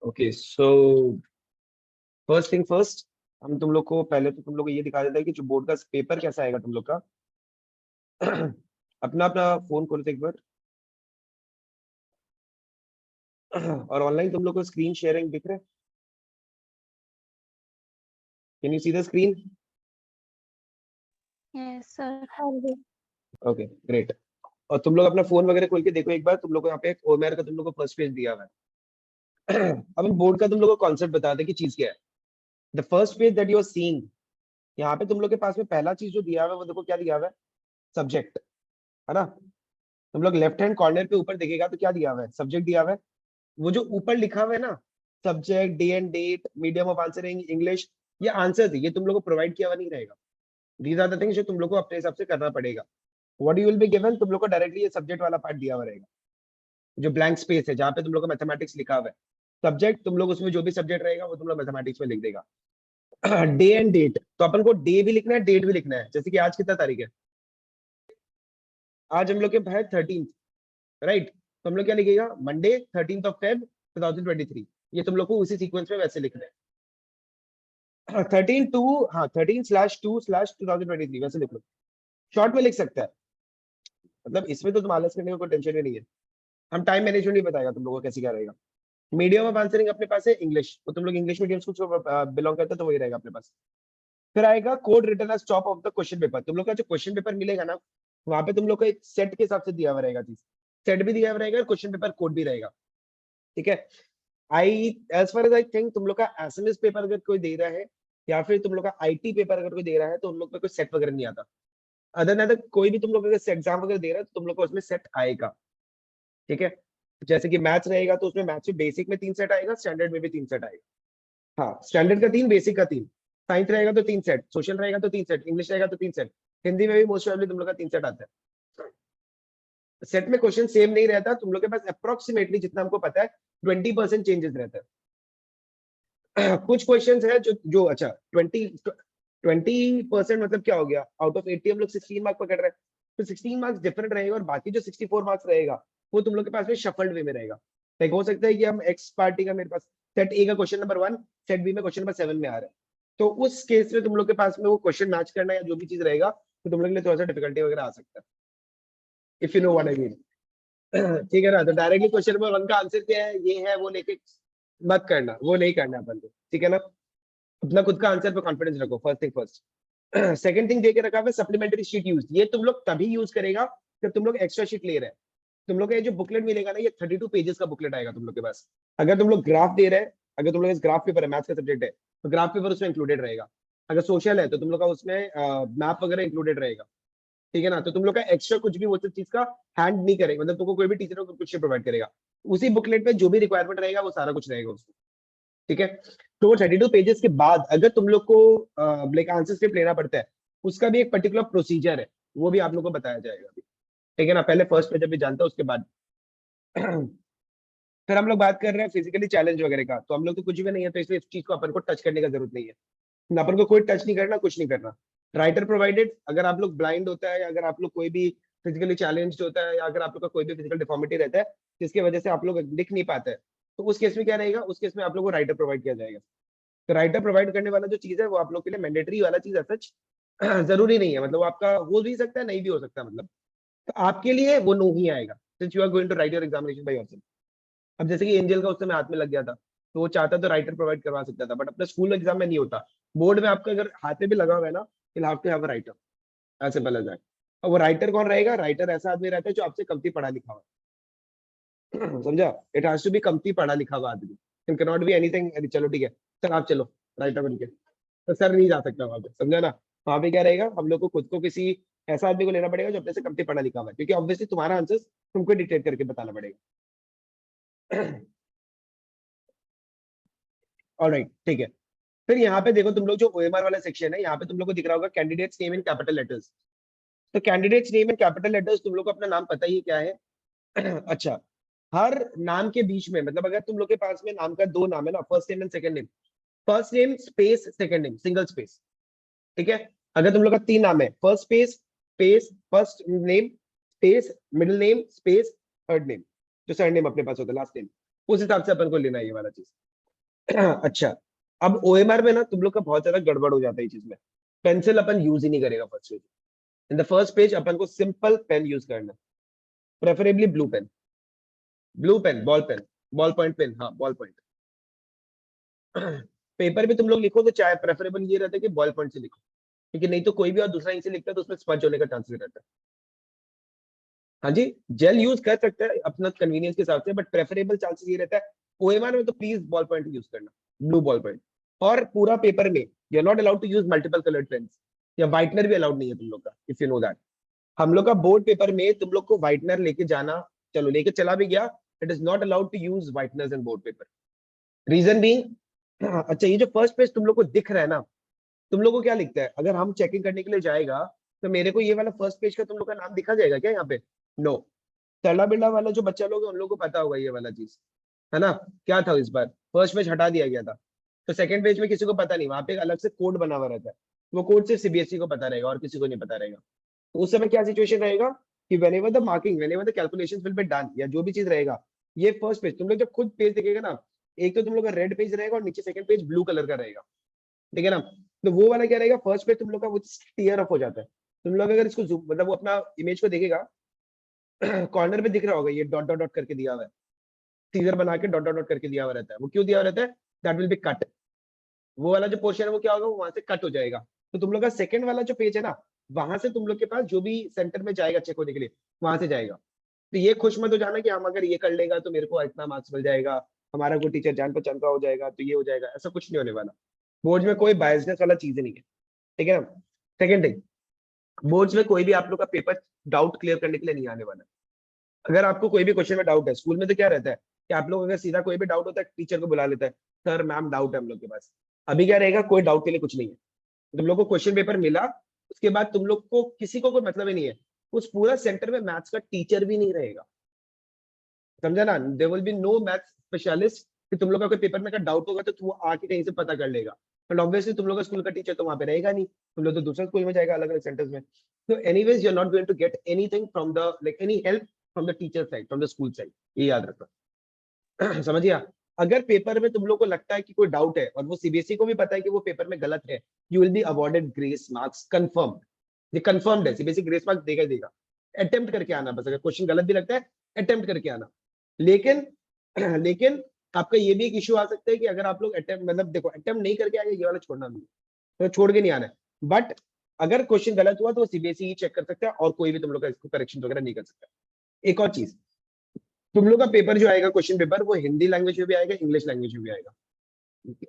Okay so first thing first, हम तुम लोग को पहले तो तुम लोग को ये दिखा देता है कि जो बोर्ड का पेपर कैसा आएगा तुम लोग का। अपना अपना फोन खोलो तो एक बार। और ऑनलाइन तुम लोग को स्क्रीन शेयरिंग दिख रहा है? Can you see the screen? Yes sir. Okay great. और तुम लोग अपना फोन वगैरह खोल के देखो एक बार। तुम लोग को यहाँ पे ओमेर का तुम लोग को फर्स्ट पेज दिया हुआ है। अब हम बोर्ड का तुम लोग को कॉन्सेप्ट बता दें कि चीज क्या है। The first page that you are seeing, यहाँ पे तुम लोग के पास में पहला चीज जो दिया हुआ है वो देखो क्या दिया हुआ है, सब्जेक्ट, है ना। तुम लोग लेफ्ट हैंड कॉर्नर पे ऊपर देखेगा तो क्या दिया हुआ है, सब्जेक्ट दिया हुआ है। वो जो ऊपर लिखा हुआ है ना, subject, day and date, medium of answering, English, ये आंसर ये तुम लोग को प्रोवाइड किया हुआ नहीं रहेगा। दीज आर द थिंग्स जो तुम लोग को अपने हिसाब से करना पड़ेगा। What you will be given, तुम लोग को डायरेक्टली ये सब्जेक्ट वाला पार्ट दिया हुआ रहेगा, जो ब्लैंक स्पेस है जहाँ पे तुम लोग को मैथमेटिक्स लिखा हुआ है। सब्जेक्ट तुम लोग उसमें जो भी सब्जेक्ट रहेगा वो तुम लोग मैथमेटिक्स में लिख देगा। डे एंड डेट, तो अपन को डे भी लिखना है, डेट भी लिखना है। जैसे कि आज कितना तारीख है, आज हम लोग के है 13th, राइट। तो हम लोग क्या लिखेगा, मंडे 13th ऑफ फेब 2023। ये तुम लोग को उसी सीक्वेंस में वैसे लिखना है। 13 टू, हाँ 13/2/2023 वैसे लिख लो। शॉर्ट में लिख सकता है, मतलब इसमें तो तुम आलस करने का कोई टेंशन ही नहीं है। हम टाइम मैनेजमेंट भी बताएगा तुम लोगों को कैसे क्या रहेगा। मीडियम ऑफ आंसरिंग अपने पास है इंग्लिश, तो तुम लोग इंग्लिश मीडियम को बिलोंग करते हो तो वही रहेगा अपने पास। फिर आएगा code written as top of the question paper. तुम लोग का जो क्वेश्चन पेपर मिलेगा ना, वहां पे तुम लोग को एक सेट के हिसाब से दिया हुआ रहेगा चीज। सेट भी दिया हुआ रहेगा और क्वेश्चन पेपर कोड भी रहेगा, ठीक है। I as far as I think तुम लोग का एसएमएस पेपर अगर कोई दे रहा है या फिर तुम लोग का आईटी पेपर अगर कोई दे रहा है तो उन लोग पे कोई सेट वगैरह नहीं आता। अदर देन कोई भी तुम लोग अगर एग्जाम वगैरह दे रहा है तो तुम लोग को उसमें सेट आएगा, ठीक है। जैसे कि मैथ्स रहेगा तो उसमें मैथ्स में बेसिक में 3 सेट आएगा, स्टैंडर्ड में भी 3 सेट आएगा। हाँ, स्टैंडर्ड का 3, बेसिक का 3। साइंस रहेगा तो 3 सेट, सोशल रहेगा तो 3 सेट, इंग्लिश रहेगा तो 3 सेट, हिंदी में भी मोस्ट प्रोबेबली तुम लोग का 3 सेट आता है। सेट में क्वेश्चन सेम नहीं रहता, तुम लोग के पास अप्रोक्सीमेटली जितना हमको पता है 20% चेंजेस रहता है। कुछ क्वेश्चन है जो जो अच्छा 20% मतलब क्या हो गया, आउट ऑफ 80 हम लोग 16 मार्क पकड़ रहे हैं, तो 16 मार्क्स डिफरेंट रहेगा और बाकी जो 64 मार्क्स रहेगा वो तुम लोग के पास में शफल्ड वे में रहेगा। लाइक हो सकता है कि हम एक्स पार्टी का मेरे पास सेट ए का क्वेश्चन नंबर 1 सेट बी में क्वेश्चन नंबर 7 में आ रहा है, तो उस केस में तुम लोग के पास में वो क्वेश्चन मैच करना या जो भी चीज रहेगा तो तुम लोग के लिए थोड़ा सा डिफिकल्टी वगैरह आ सकता है, if you know what I mean. ठीक है ना। तो डायरेक्टली क्वेश्चन नंबर 1 का आंसर क्या है, ये है वो लेके मत करना, वो नहीं करना अपन को, ठीक है ना। अपना खुद का आंसर पे कॉन्फिडेंस रखो, first thing first. Second thing देके रखा है सप्लीमेंट्री शीट यूज। ये तुम लोग तभी यूज करेगा जब तुम लोग एक्स्ट्रा शीट ले रहे हैं। तुम लोग का ये जो बुकलेट मिलेगा ना, ये 32 पेजेस का बुकलेट आएगा तुम लोग के पास। अगर तुम लोग ग्राफ दे रहे हैं, अगर तुम लोग इस ग्राफ पेपर है, मैथ्स का सब्जेक्ट है, तो ग्राफ पेपर उसमें इंक्लूडेड रहेगा। अगर सोशल है तो तुम लोग का उसमें मैप वगैरह इंक्लूडेड रहेगा, ठीक है ना। तो तुम लोग का एक्स्ट्रा कुछ भी वो सब चीज का हैंड नहीं करेगा, मतलब तुमको कोई भी टीचर को कुछ प्रोवाइड करेगा। उसी बुकलेट में जो भी रिक्वायरमेंट रहेगा वो सारा कुछ रहेगा उसमें, ठीक है। तो 32 पेजेस के बाद अगर तुम लोग को लाइक आंसर स्क्रिप्ट लेना पड़ता है, उसका भी एक पर्टिकुलर प्रोसीजर है, वो भी आप लोग को बताया जाएगा अभी, ठीक है ना। पहले फर्स्ट पेज भी जानता है उसके बाद। फिर हम लोग बात कर रहे हैं फिजिकली चैलेंज वगैरह का, तो हम लोग तो कुछ भी नहीं है, तो इसलिए इस चीज को अपन को टच करने का जरूरत नहीं है। अपन को कोई टच नहीं करना, कुछ नहीं करना। राइटर प्रोवाइडेड, अगर आप लोग ब्लाइंड होता है या अगर आप लोग कोई भी फिजिकली चैलेंज होता है या अगर आप लोग का कोई भी फिजिकल डिफॉर्मिटी रहता है जिसकी वजह से आप लोग लिख नहीं पाते हैं, तो उस केस में क्या रहेगा, उस केस में आप लोग को राइटर प्रोवाइड किया जाएगा। तो राइटर प्रोवाइड करने वाला जो चीज है वो आप लोग के लिए मैंडेटरी वाला चीज है, सच जरूरी नहीं है, मतलब वो आपका हो भी सकता है नहीं भी हो सकता, मतलब तो आपके लिए वो नो ही आएगा, since you are going to write your examination by yourself. अब जैसे कि एंजल का उस समय हाथ में लग गया था, तो वो चाहता तो राइटर प्रोवाइड करवा सकता था, बट अपने स्कूल एग्जाम में नहीं होता। बोर्ड में आपका अगर हाथ में भी लगा हुआ है ना, fill have to have a writer, ऐसे बोला जाए। और वो राइटर कौन रहेगा, राइटर ऐसा आदमी रहता है जो आपसे कमती पढ़ा लिखा हुआ है। समझा, इट हैज टू बी कमती पढ़ा लिखा हुआ आदमी, it can not be anything. चलो ठीक है सर, आप चलो राइटर बन के, तो सर नहीं जा सकता वहां पे, समझा ना। वहां पे क्या रहेगा, हम लोग को खुद को किसी ऐसा आदमी को लेना पड़ेगा जो अपने से कमती पढ़ा लिखा हुआ है, क्योंकि ऑब्वियसली तुम्हारा आंसर तुमको डिक्टेट करके बताना पड़ेगा। ऑलराइट, ठीक है। फिर यहाँ पे देखो तुम लोग जो ओएमआर वाला सेक्शन है, यहाँ पे तुम लोग को दिख रहा होगा candidates name in capital letters. तो candidates name in capital letters, तुम लोग को अपना नाम पता ही है क्या है। अच्छा, हर नाम के बीच में, मतलब अगर तुम लोग के पास में नाम का 2 नाम है ना, first name and second name, first name space second name single space, ठीक है। अगर तुम लोग का 3 नाम है, first space space first name space middle name space third name, जो सर नेम अपने पास होता है लास्ट नेम, उस हिसाब से अपन को लेना है ये वाला चीज, अच्छा, अब ओएमआर में ना तुम लोग का बहुत ज्यादा गड़बड़ हो जाता है इस चीज में। पेंसिल अपन यूज ही नहीं करेगा first page. In the first page अपन को सिंपल पेन यूज करना है, preferably blue pen. Blue pen, ball point pen, हाँ बॉल पॉइंट। पेपर पे तुम लोग लिखो तो चाहे प्रेफरेबल ये रहता है कि बॉल पॉइंट से लिखो, क्योंकि नहीं तो कोई भी और दूसरा इंक से लिखता है तो उसमें स्पंज होने का चांसेस रहता है। हाँ जी, जेल यूज कर सकते हैं अपना कन्वीनियंस के हिसाब से, बट प्रेफरेबल चांसेस ये रहता है ओएमआर में तो प्लीज बॉल पॉइंट यूज करना, ब्लू बॉल पॉइंट। और पूरा पेपर में you are not allowed to use multiple coloured pens, या व्हाइटनर भी अलाउड नहीं है तुम लोग का, इफ यू नो दैट। हम लोग का बोर्ड पेपर में तुम लोग को व्हाइटनर लेके जाना, चलो लेके चला भी गया, it is not allowed to use whiteners in board paper. Reason being, अच्छा ये जो फर्स्ट पेज तुम लोग को दिख रहा है ना, तुम लोग को क्या लिखता है, अगर हम चेकिंग करने के लिए जाएगा तो मेरे को ये वाला फर्स्ट पेज का तुम लोग का नाम दिखा जाएगा क्या यहाँ पे? नो। तला बिल्ला वाला जो बच्चा लोग है उन लोगों को पता होगा ये वाला चीज, है ना? क्या था इस बार, फर्स्ट पेज हटा दिया गया था, तो सेकंड पेज में किसी को पता नहीं, वहां पे एक अलग से कोड बना हुआ रहता है। वो कोड सिर्फ सीबीएसई को पता रहेगा और किसी को नहीं पता रहेगा। तो उस समय क्या सिचुएशन रहेगा कि whenever the marking, whenever the calculations will be done, या जो भी चीज रहेगा, ये फर्स्ट पेज तुम लोग जब खुद पेज देखेगा ना, एक तो तुम लोग का रेड पेज रहेगा और नीचे सेकंड पेज ब्लू कलर का रहेगा, ठीक है ना? तो वो वाला क्या रहेगा, फर्स्ट पेज तुम लोग का वो टीयर अप हो जाता है। तुम लोग अगर इसको मतलब वो अपना इमेज को देखेगा, कॉर्नर पे दिख रहा होगा ये डॉट डॉट डॉट करके दिया हुआ है, सीजर बना के डॉट डॉट डॉट करके दिया हुआ रहता है। वो क्यों दिया हुआ रहता है? That will be cut. वो वाला जो पोर्शन है वो क्या होगा, वो वहां से कट हो जाएगा। तो तुम लोग का सेकंड वाला जो पेज है ना, वहां से तुम लोग के पास जो भी सेंटर में जाएगा चेक होने के लिए, वहां से जाएगा। तो ये खुश मत हो जाना कि हम अगर ये कर लेगा तो मेरे को इतना मार्क्स मिल जाएगा, हमारा कोई टीचर जान पहचान का हो जाएगा तो ये हो जाएगा, ऐसा कुछ नहीं होने वाला। बोर्ड में कोई बायसनेस वाला चीज नहीं है, ठीक है ना? सेकेंड थिंग, बोर्ड्स में कोई भी आप लोग का पेपर डाउट क्लियर करने के लिए नहीं आने वाला। अगर आपको कोई भी क्वेश्चन में डाउट है, स्कूल में तो क्या रहता है कि आप लोग अगर सीधा कोई भी डाउट होता है टीचर को बुला लेता है, सर मैम डाउट है हम लोग के पास। अभी क्या रहेगा, कोई डाउट के लिए कुछ नहीं है। तुम लोग को क्वेश्चन पेपर मिला, उसके बाद तुम लोग को किसी को कोई मतलब ही नहीं है, उस पूरा सेंटर में मैथ्स का टीचर भी नहीं रहेगा, समझा ना? There will be no maths specialist कि तुम लोग का कोई पेपर में का डाउट होगा तो तू आके कहीं से पता कर लेगा। बट ऑब्वियसली तुम लोग का स्कूल का टीचर तो वहां पे रहेगा नहीं, तुम लोग तो दूसरे स्कूल में जाएगा अलग अलग सेंटर्स में। तो anyways you are not going to get anything from the like any help from the teacher side, from the school side, ये याद रखना। समझिए? अगर पेपर में तुम लोग को लगता है कि कोई डाउट है और वो सीबीएसई को भी पता है कि वो पेपर में गलत है, you will be awarded grace marks, confirm. ये कंफर्म्ड है, सीबीएसई ग्रेस मार्क्स देगा ही देगा। अटेम्प्ट करके आना बस, अगर क्वेश्चन गलत भी लगता है अटेम्प्ट करके आना। लेकिन लेकिन आपका ये भी एक इशू आ सकता है कि अगर आप लोग अटेम्प्ट मतलब देखो अटेम्प्ट नहीं करके आएंगे, ये वाला छोड़ना नहीं है, तो छोड़ के नहीं आना है। बट अगर क्वेश्चन गलत हुआ तो सीबीएसई ही चेक कर सकता है और कोई भी तुम लोग का इसको करेक्शन वगैरह नहीं कर सकता। एक और चीज, तुम लोग का पेपर जो आएगा क्वेश्चन पेपर, वो हिंदी लैंग्वेज में भी आएगा, इंग्लिश लैंग्वेज में भी आएगा।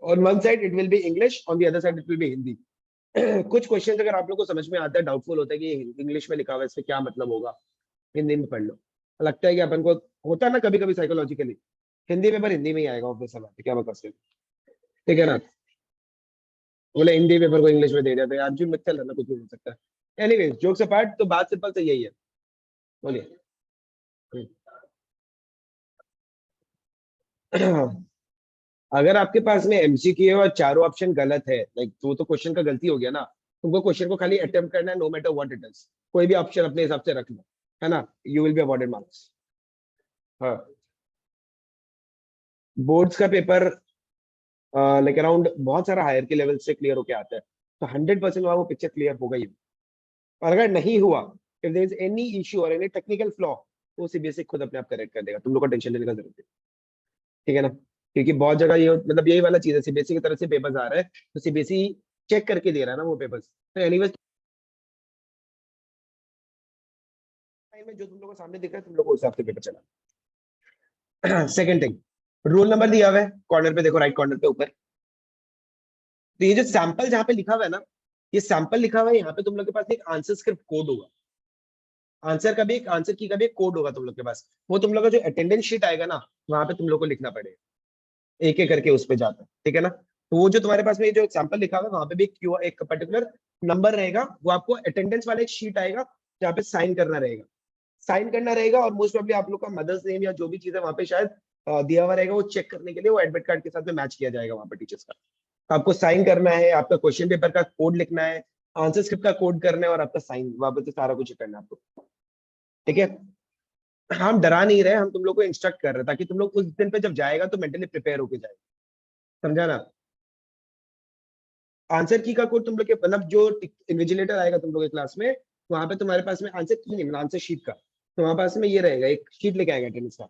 On one side it will B English, on the other side it will B Hindi. कुछ क्वेश्चन अगर आप लोग को समझ में आता है, डाउटफुल होता है कि इंग्लिश में लिखा हुआ है इससे क्या मतलब होगा, हिंदी में पढ़ लो। लगता है कि अपन को होता है ना कभी कभी साइकोलॉजिकली, हिंदी पेपर हिंदी में ही आएगा ऑब्वियस बात है, क्या बता सकते, ठीक है ना? बोले हिंदी पेपर को इंग्लिश में दे दिया तो यार जी मत चल रहा, कुछ भी हो सकता है। एनीवेज जोक्स अपार्ट, तो बात सिंपल से यही है। बोलिए। अगर आपके पास में एमसीक्यू है और चारों ऑप्शन गलत है, लाइक तो क्वेश्चन का गलती हो गया ना, तुमको क्वेश्चन को खाली अटेम्प्ट करना है, no matter what it is, कोई भी ऑप्शन अपने हिसाब से रख लो, है ना? You will be awarded marks. हाँ, बोर्ड्स का पेपर लाइक अराउंड बहुत सारा हायर के लेवल से क्लियर होके आता है, तो 100% वहाँ वो पिक्चर क्लियर होगा ही। और अगर नहीं हुआ, if there is any issue और एनी टेक्निकल फ्लॉ, तो सीबीएसई खुद अपने आप करेक्ट कर देगा, तुम लोग को टेंशन लेने का जरूरत है, ठीक है ना? क्योंकि बहुत जगह ये मतलब यही वाला चीज है, सीबीएसई की तरफ से पेपर्स आ रहा है तो सीबीएसई चेक करके दे रहा है ना वो पेपर्स। तो एनीवेज टाइम में जो तुम लोग को सामने दिख रहा है, तुम लोग को उस हिसाब से पेपर चला। सेकंड थिंग, रोल नंबर दिया हुआ है कॉर्नर पे, देखो राइट कॉर्नर पे ऊपर। तो ये जो सैंपल जहाँ पे लिखा हुआ है ना, ये सैंपल लिखा हुआ है, यहाँ पे तुम लोग के पास एक आंसर स्क्रिप्ट कोड होगा। आंसर का भी एक आंसर की का भी एक कोड होगा तुम लोग के पास, वो तुम लोग का जो अटेंडेंस शीट आएगा ना, वहां पे तुम लोग को लिखना पड़ेगा, एक एक करके उस पे जाता है, ठीक है ना? तो वो जो तुम्हारे पास में ये जो एग्जाम्पल लिखा हुआ है, वहां पे भी एक पर्टिकुलर नंबर रहेगा, वो आपको अटेंडेंस वाला एक शीट आएगा जहाँ पे साइन करना रहेगा। साइन करना रहेगा और मोस्ट ऑफली आप लोग का मदर्स नेम या जो भी चीज है वहां पे शायद दिया हुआ रहेगा, वो चेक करने के लिए वो एडमिट कार्ड के साथ में मैच किया जाएगा वहां पे टीचर्स का। तो आपको साइन करना है, आपका क्वेश्चन पेपर का कोड लिखना है, आंसर स्क्रिप्ट का कोड करना है और आपका साइन वहां पे, तो सारा कुछ करना है आपको, ठीक है? हम डरा नहीं रहे, हम तुम लोग को इंस्ट्रक्ट कर रहे हैं ताकि तुम लोग उस दिन पे जब जाएगा तो मेंटली प्रिपेयर होके जाए, समझा ना? आंसर की का कोड तुम लोग के मतलब जो इन्विजिलेटर आएगा तुम लोग के क्लास में, वहां पे तुम्हारे पास में आंसर की नहीं, आंसर शीट का तुम्हारे पास में ये रहेगा, एक शीट लेके आएगा अटेंडेंस का।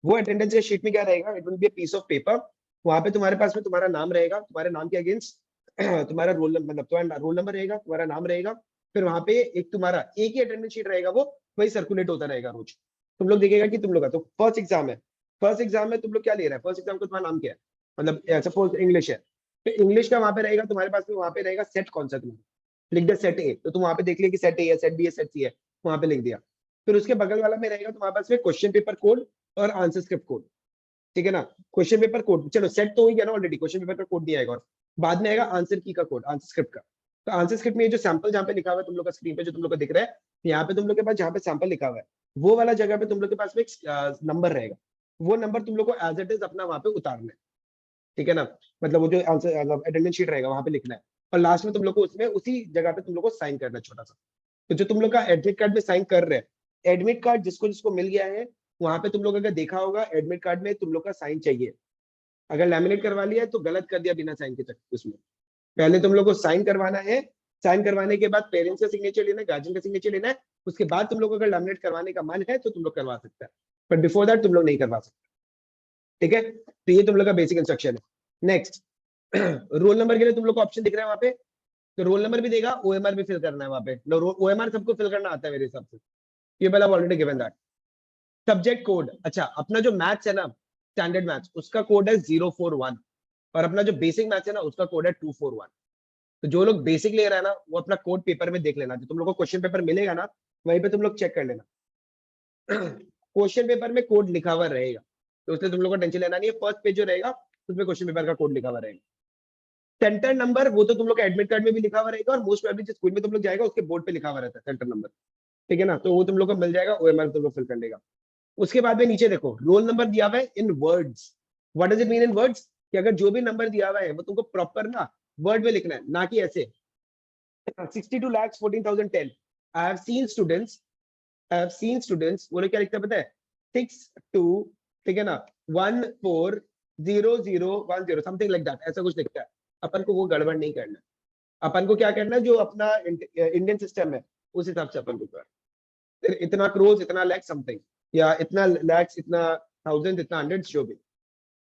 वो अटेंडेंस के शीट में क्या रहेगा, it will be a piece of paper. वहां पे तुम्हारे पास में तुम्हारा नाम रहेगा, तुम्हारे नाम के अगेंस्ट तुम्हारा रोल नंबर, मतलब तुम्हारा रोल नंबर रहेगा, तुम्हारा नाम रहेगा। फिर वहां पे एक तुम्हारा एक ही अटेंडेंस शीट रहेगा, वो वही सर्कुलेट होता रहेगा रोज। तुम लोग देखेगा कि तुम लोग का तो फर्स्ट एग्जाम है, फर्स्ट एग्जाम में तुम लोग क्या ले रहा है, फर्स्ट एग्जाम का तुम्हारा नाम क्या है, मतलब सपोज इंग्लिश है, तो इंग्लिश का वहां पे रहेगा तुम्हारे पास में, वहां पे रहेगा सेट कौन सा तुम्हारा, लिख दिया सेट ए, तो तुम वहां पे देख लिया कि सेट ए है, सेट बी है, सेट सी है, वहां पे लिख दिया। फिर उसके बगल वाला में रहेगा तुम्हारे पास में क्वेश्चन पेपर कोड और आंसर स्क्रिप्ट कोड, ठीक है ना? क्वेश्चन पेपर कोड चलो सेट तो हो गया ना ऑलरेडी, क्वेश्चन पेपर का कोड नहीं आएगा, और बाद में आएगा आंसर की का कोड, आंसर स्क्रिप्ट का। तो आंसर स्क्रिप्ट में ये जो सैंपल जहाँ पे लिखा हुआ है तुम लोग का स्क्रीन पे, जो तुम लोग को दिख रहा है, यहाँ पे तुम लोग के पास जहाँ पे सैंपल लिखा हुआ है, वो वाला जगह पे तुम लोग के पास में एक नंबर रहेगा, वो नंबर तुम लोग को एज इट इज अपना वहां पे उतारना है, ठीक है ना? मतलब वो जो आंसर अटेंडेंस शीट रहेगा वहां पे लिखना है, और लास्ट में तुम लोग को उसमें उसी जगह पे तुम लोग को साइन करना है छोटा सा। तो जो तुम लोग का एडमिट कार्ड में साइन कर रहे हैं, एडमिट कार्ड जिसको जिसको मिल गया है, वहां पे तुम लोग अगर देखा होगा एडमिट कार्ड में तुम लोग का साइन चाहिए। अगर लैमिनेट करवा लिया है तो गलत कर दिया बिना साइन के चक्कर उसमें। पहले तुम लोग को साइन करवाना है, साइन करवाने के बाद पेरेंट्स का सिग्नेचर लेना है, गार्जियन का सिग्नेचर लेना है, उसके बाद तुम लोग अगर लैमिनेट करवाने का मन है तो तुम लोग करवा सकते हैं, बट बिफोर दैट तुम लोग नहीं करवा सकते, ठीक है? तो ये तुम लोग का बेसिक इंस्ट्रक्शन है। नेक्स्ट रोल नंबर के लिए तुम लोग को ऑप्शन दिख रहा है वहां पे, तो रोल नंबर भी देगा, ओएमआर भी फिल करना है वहां पे। ओएमआर सबको फिल करना आता है मेरे हिसाब से, ये वाला already given that. Subject code, अच्छा अपना जो मैथ्स है ना, स्टैंडर्ड मैथ्स, उसका कोड है 041, और अपना जो बेसिक मैथ्स है ना उसका कोड है 241। तो जो लोग बेसिक ले रहा है ना, वो अपना कोड पेपर में देख लेना, जो तुम लोग को क्वेश्चन पेपर मिलेगा ना, वहीं पे तुम लोग चेक कर लेना। क्वेश्चन पेपर में कोड लिखा हुआ रहेगा, तो उससे तुम लोग को टेंशन लेना नहीं है, फर्स्ट पेज जो रहेगा उसमें क्वेश्चन पेपर का कोड लिखा हुआ रहेगा। सेंटर नंबर वो तो तुम लोग का एडमिट कार्ड में भी लिखा हुआ रहेगा, और मोस्ट प्रोबेबली जिस स्कूल में तुम लोग जाएगा उसके बोर्ड पे लिखा हुआ रहता है सेंटर नंबर, ठीक है ना? तो वो तुम लोग को मिल जाएगा, ओएमआर तुम लोग फिल कर लेगा। उसके बाद में नीचे देखो रोल नंबर दिया हुआ है in words. What does it mean in words, कि अगर जो भी नंबर दिया हुआ है वो तुमको प्रॉपर ना वर्ड में लिखना है, ना कि ऐसे 62,14,010। I have seen students, I have seen students, वो लोग क्या लिखते हैं पता है, 62, ठीक है ना, 140010 समथिंग लाइक दैट, ऐसा कुछ लिखता है। अपन को वो गड़बड़ नहीं करना है, अपन को क्या करना है, जो अपना इंडियन सिस्टम है उस हिसाब से अपन को करना, इतना क्रोज, इतना लैक्स समथिंग, या इतना लैक्स, इतना थाउजेंड, इतना हंड्रेड, जो भी।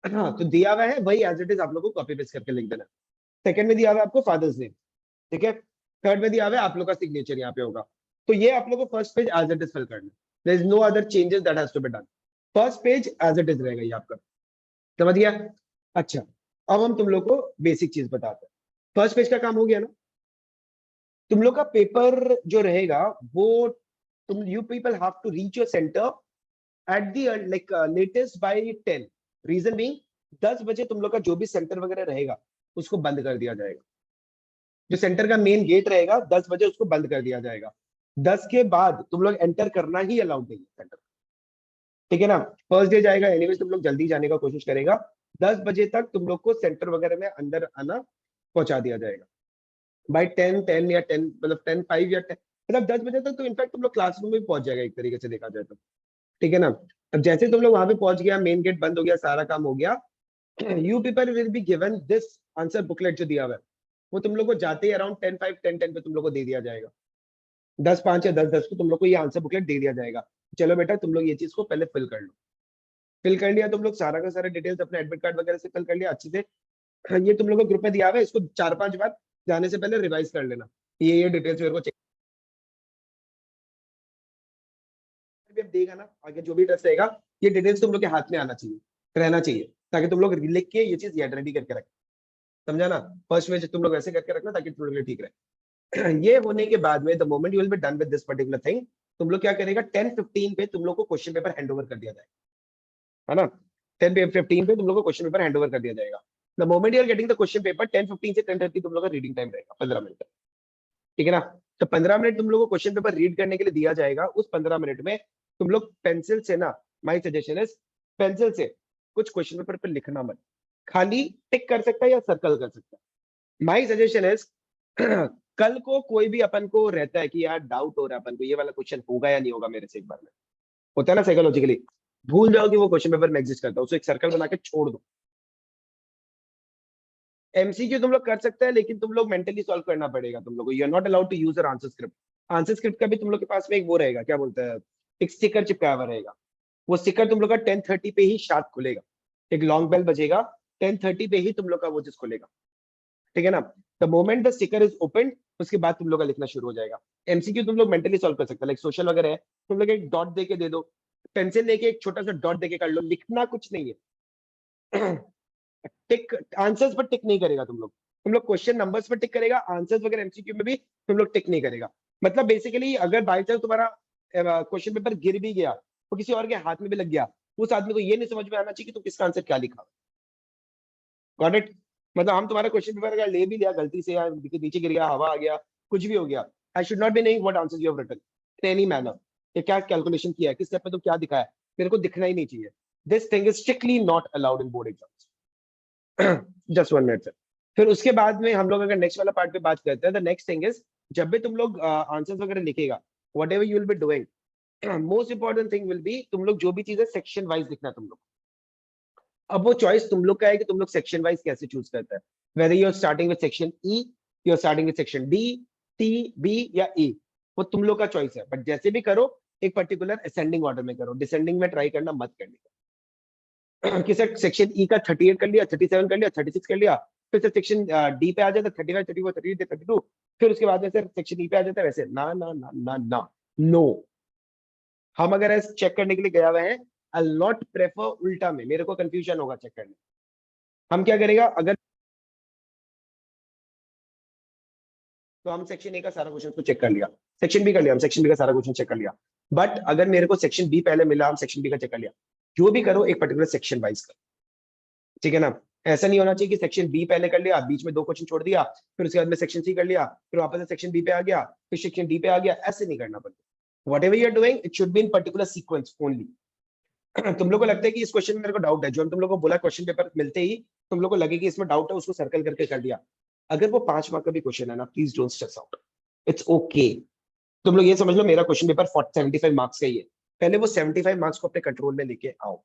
हाँ, तो दिया हुआ है वही एज इट इज आप लोग को कॉपी पेस्ट करके लिख देना। सेकंड में दिया हुआ है आपको फादर्स नेम, ठीक है? थर्ड में दिया हुआ है आप लोग का सिग्नेचर यहाँ पे होगा। तो ये आप लोग को first page as it is fill करना है, there is no other changes that has to be done. First page as it is रहेगा ये आपका, समझ गया? अच्छा, अब हम तुम लोग को बेसिक चीज बताते हैं। फर्स्ट पेज का काम हो गया ना? तुम लोग का पेपर जो रहेगा वो, तुम you people have to reach your centre at the like latest by 10। Reason being 10 बजे तुम लोग का जो भी सेंटर वगैरह रहेगा उसको बंद कर दिया जाएगा। जो सेंटर का मेन गेट रहेगा 10 बजे उसको बंद कर दिया जाएगा। 10 के बाद तुम लोग एंटर करना ही अलाउड नहीं है सेंटर, ठीक है ना? फर्स्ट डे जाएगा एनीवेज, तुम लोग जल्दी जाने का कोशिश करेगा। 10 बजे तक तुम लोग को सेंटर वगैरह में अंदर आना पहुंचा दिया जाएगा। बाई 10 या 10 मतलब 10:05 या 10, मतलब 10 बजे तक तो इनफैक्ट तुम लोग क्लासरूम में भी पहुंच जाएगा एक तरीके से देखा जाए तो, ठीक है ना? अब जैसे तुम लोग वहां पे पहुंच गया, मेन गेट बंद हो गया, सारा काम हो गया, you people will be given this answer booklet जो दिया हुआ है, वो तुम लोग को जाते ही अराउंड 10:05 10:10 पे तुम लोग को दे दिया जाएगा। 10:05 या 10:10 को तुम लोग को ये आंसर बुकलेट दे दिया जाएगा, चलो बेटा तुम लोग ये चीज को पहले फिल कर लो। फिल कर लिया तुम लोग, सारा का सारा डिटेल्स अपने एडमिट कार्ड वगैरह से फिल कर लिया अच्छे से। ये तुम लोग को ग्रुप में दिया हुआ है, इसको 4-5 बार जाने से पहले रिवाइज कर लेना, ये डिटेल्स मेरे को चेक देगा ना, आगे जो भी टेस्ट रहेगा ये डिटेल्स तुम लोग के हाथ में आना चाहिए, रहना चाहिए, ताकि तुम लोग लिख के ये चीज याद रेडी करके रखें, समझा ना? फर्स्ट में तुम लोग ऐसे करके रखना ताकि तुम लोग ठीक रहे। ये होने के बाद में the moment you will be done with this particular thing, तुम लोग क्या करेगा, 10:15 पे तुम लोग को क्वेश्चन पेपर हैंड ओवर कर दिया जाएगा, है ना? 10:15 पे तुम लोग को क्वेश्चन पेपर हैंड ओवर कर दिया जाएगा। The moment you are getting the question paper, 10:15 से 10:30 तुम लोग का रीडिंग टाइम रहेगा, 15 मिनट, ठीक है ना? तो 15 मिनट तुम लोग को क्वेश्चन पेपर रीड करने के लिए दिया जाएगा। उस 15 मिनट में तुम लोग पेंसिल से ना, माई सजेशन इज पेंसिल से कुछ क्वेश्चन पेपर पे लिखना मत, खाली टिक कर सकता है या सर्कल कर सकता है। माई सजेशन इज कल को कोई भी अपन को रहता है कि यार डाउट हो रहा है अपन को ये वाला क्वेश्चन होगा या नहीं होगा मेरे से एक बार में, होता है ना साइकोलॉजिकली, भूल जाओ कि वो क्वेश्चन पेपर में एग्जिस्ट करता है, उसको एक सर्कल बना के छोड़ दो। एमसीक्यू तुम लोग कर सकते हैं, लेकिन तुम लोग मेंटली सॉल्व करना पड़ेगा तुम लोग को। You are not allowed to use your answer script. Answer script का भी तुम लोग के पास में एक वो रहेगा, क्या बोलते हैं, एक स्टिकर चिपकाया हुआ रहेगा। वो स्टिकर तुम लोग का 10:30 पे ही शार्प खुलेगा, एक लॉन्ग बेल बजेगा, 10:30 पे ही तुम लोग का वो चीज खुलेगा, ठीक है ना। The moment the sticker is open, उसके बाद तुम लोग का लिखना शुरू हो जाएगा। एमसीक्यू तुम लोग मेंटली सॉल्व कर सकते हैं, लाइक सोशल वगैरह है, तुम लोग एक डॉट दे के दे दो, पेंसिल लेके एक छोटा सा डॉट दे के कर लो, लिखना कुछ नहीं है। टिक आंसर्स पर टिक नहीं करेगा तुम लोग क्वेश्चन नंबर्स पर टिक करेगा, आंसर्स वगैरह एमसीक्यू में भी तुम लोग टिक नहीं करेगा। मतलब बेसिकली अगर बाई चांस तुम्हारा क्वेश्चन पेपर गिर भी गया तो किसी और के हाथ में भी लग गया, उस आदमी को ये नहीं समझ में आना चाहिए कि तुम किसका आंसर क्या लिखा। Got it. मतलब हम तुम्हारा क्वेश्चन पेपर अगर ले भी लिया गलती से, या नीचे गिर गया, हवा आ गया, कुछ भी हो गया, I should not be knowing what answer you have written in any manner. ये क्या कैलकुलेशन किया है, किस स्टेप में तो क्या दिखाया है, मेरे को दिखना ही नहीं चाहिए। This thing is strictly not allowed in board exams. Just 1 minute. फिर उसके बाद में हम लोग अगर नेक्स्ट वाला पार्ट पे बात करते हैं, द नेक्स्ट थिंग इज, जब भी तुम लोग आंसर्स वगैरह लिखेगा, what ever you will be doing, most important thing will be, तुम लोग जो भी चीज है सेक्शन वाइज लिखना तुम लोग। अब वो चॉइस तुम लोग का है कि तुम लोग सेक्शन वाइज कैसे चूज करते हैं, whether you are starting with section E, you are starting with section D, T, B या ई, वो तुम लोग का चॉइस है। बट जैसे भी करो, एक पर्टिकुलर असेंडिंग ऑर्डर में करो, डिसेंडिंग में ट्राई करना मत करने का। कि सर सेक्शन ई का 38 कर लिया, 37 कर लिया, 36 कर लिया, फिर सर सेक्शन डी पे आ जाता 35, 34, 33, 32, फिर उसके बाद में सर सेक्शन ई पे आ जाता है वैसे। ना ना ना ना ना, नो। हम अगर ऐसे चेक करने के लिए गया हुए हैं, आई नॉट प्रेफर उल्टा में, मेरे को कंफ्यूजन होगा चेक करने। हम क्या करेगा, अगर तो हम सेक्शन ए का सारा क्वेश्चन को चेक कर लिया, सेक्शन बी कर लिया, हम सेक्शन बी का सारा क्वेश्चन चेक कर लिया। बट अगर मेरे को सेक्शन बी पहले मिला, हम सेक्शन बी का चेक कर लिया। जो भी करो एक पर्टिकुलर सेक्शन वाइज करो, ठीक है ना। ऐसा नहीं होना चाहिए कि सेक्शन बी पहले कर लिया, बीच में 2 क्वेश्चन छोड़ दिया, फिर उसके बाद में सेक्शन सी कर लिया, फिर वापस से सेक्शन बी पे आ गया, फिर सेक्शन डी पे आ गया। ऐसे नहीं करना पड़ता। Whatever you are doing, it should be in particular sequence only. तुम लोग को लगता है कि इस क्वेश्चन में मेरे को डाउट है, जो हम तुम लोग को बोला क्वेश्चन पेपर मिलते ही तुम लोग को लगे कि इसमें डाउट है, उसको सर्कल करके कर दिया। अगर वो 5 मार्क का भी क्वेश्चन है ना, please don't stress out, it's okay. तुम लोग ये समझ लो मेरा क्वेश्चन पेपर 75 मार्क्स का ही है, पहले वो 75 मार्क्स को अपने कंट्रोल में लेके आओ।